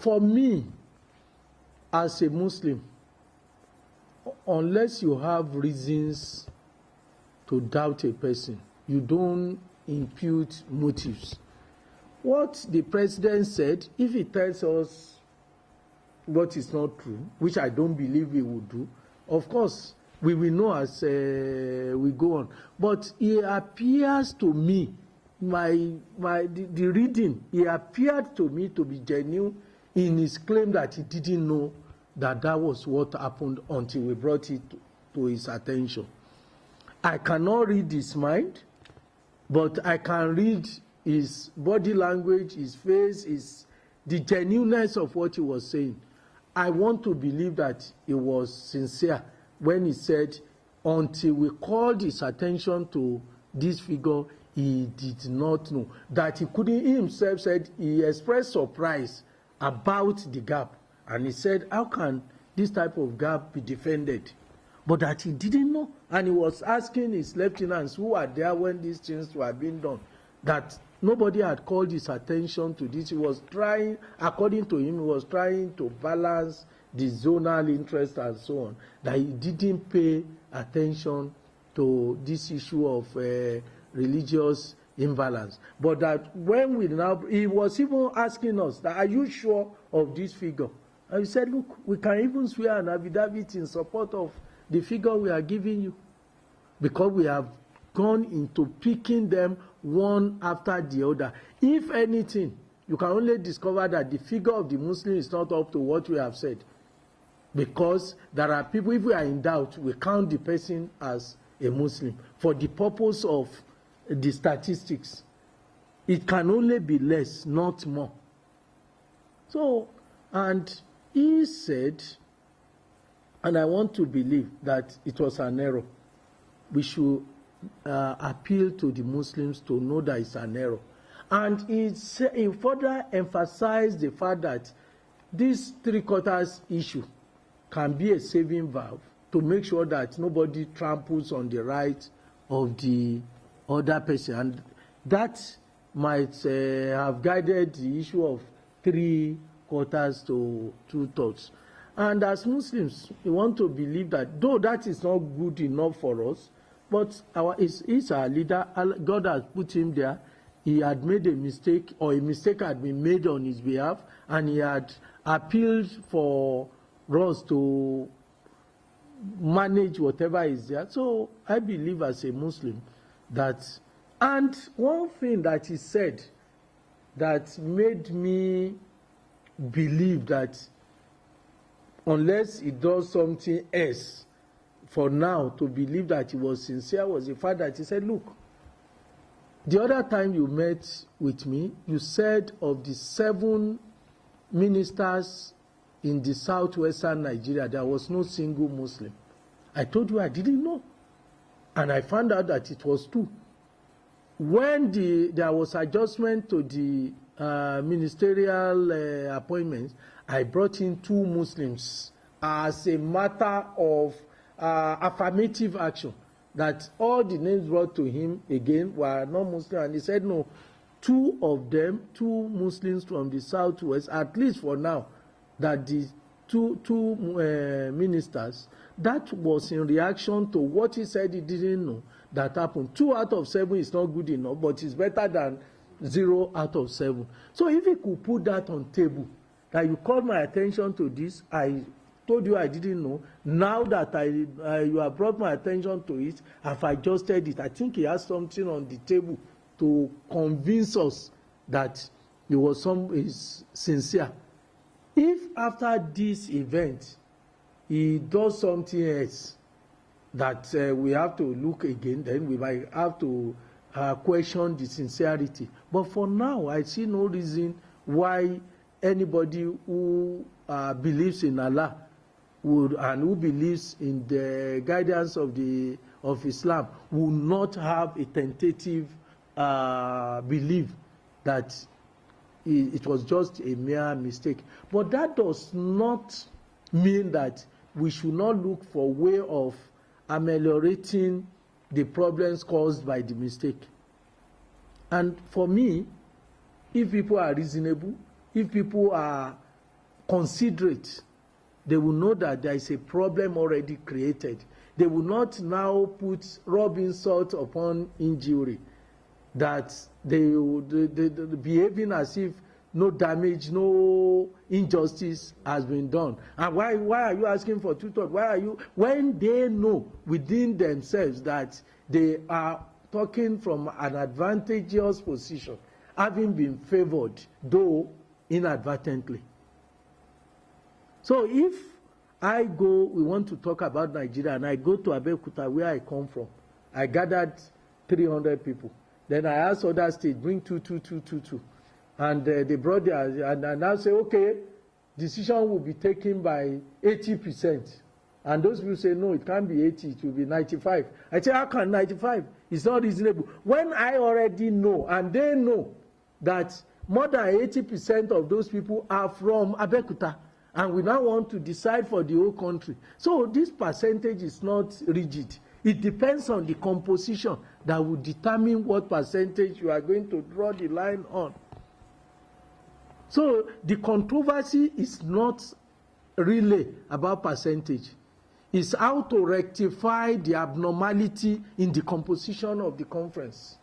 for me, as a Muslim, unless you have reasons to doubt a person, you don't impute motives. What the president said, if he tells us what is not true, which I don't believe he would do, of course, we will know as we go on. But it appears to me, the reading, it appeared to me to be genuine in his claim that he didn't know that that was what happened until we brought it to his attention. I cannot read his mind, but I can read his body language, his face, the genuineness of what he was saying. I want to believe that he was sincere when he said, until we called his attention to this figure, he did not know. That he couldn't, he himself said, he expressed surprise about the gap. And he said, how can this type of gap be defended? But that he didn't know. And he was asking his lieutenants who were there when these things were being done, that nobody had called his attention to this. He was trying, according to him, he was trying to balance the zonal interest and so on, that he didn't pay attention to this issue of religious imbalance. But that when we now, he was even asking us, that, are you sure of this figure? And we said, look, we can even swear an affidavit in support of the figure we are giving you, because we have gone into picking them one after the other. If anything, you can only discover that the figure of the Muslim is not up to what we have said, because there are people, if we are in doubt, we count the person as a Muslim for the purpose of the statistics. It can only be less, not more. So, and he said, and I want to believe that it was an error. We should appeal to the Muslims to know that it's an error. And he further emphasized the fact that this three-quarters issue can be a saving valve to make sure that nobody tramples on the right of the other person. And that might have guided the issue of 3/4 to 2/3. And as Muslims, we want to believe that, though that is not good enough for us, but he's our leader. God has put him there. He had made a mistake, or a mistake had been made on his behalf, and he had appealed for us to manage whatever is there. So I believe as a Muslim that, and one thing that he said that made me believe that unless he does something else, for now to believe that he was sincere, was the fact that he said, look, the other time you met with me, you said of the 7 ministers in the southwestern Nigeria, there was no single Muslim. I told you I didn't know. And I found out that it was true. When there was adjustment to the ministerial appointments, I brought in 2 Muslims as a matter of affirmative action, that all the names brought to him again were non-Muslim. And he said, no, 2 of them, 2 Muslims from the southwest, at least for now, that the two ministers, that was in reaction to what he said he didn't know that happened. 2 out of 7 is not good enough, but it's better than 0 out of 7. So if he could put that on table, that you called my attention to this, I told you I didn't know. Now that you have brought my attention to it, I've adjusted it. I think he has something on the table to convince us that he was is sincere. If after this event he does something else that we have to look again, then we might have to question the sincerity. But for now, I see no reason why anybody who believes in Allah would, and who believes in the guidance of Islam, will not have a tentative belief that it was just a mere mistake. But that does not mean that we should not look for a way of ameliorating the problems caused by the mistake. And for me, if people are reasonable, if people are considerate, they will know that there is a problem already created. They will not now put rub insult upon injury, that they behaving as if no damage, no injustice has been done. And why are you asking for two-thirds? Why are you, when they know within themselves that they are talking from an advantageous position, having been favored, though inadvertently. So if I go, we want to talk about Nigeria, and I go to Abeokuta, where I come from, I gathered 300 people. Then I asked other states, bring two. And they brought their, and I say, okay, decision will be taken by 80%. And those people say, no, it can't be 80, it will be 95. I say, how can 95? It's not reasonable. When I already know, and they know, that more than 80% of those people are from Abeokuta, and we now want to decide for the whole country. So this percentage is not rigid. It depends on the composition that will determine what percentage you are going to draw the line on. So the controversy is not really about percentage. It's how to rectify the abnormality in the composition of the conference.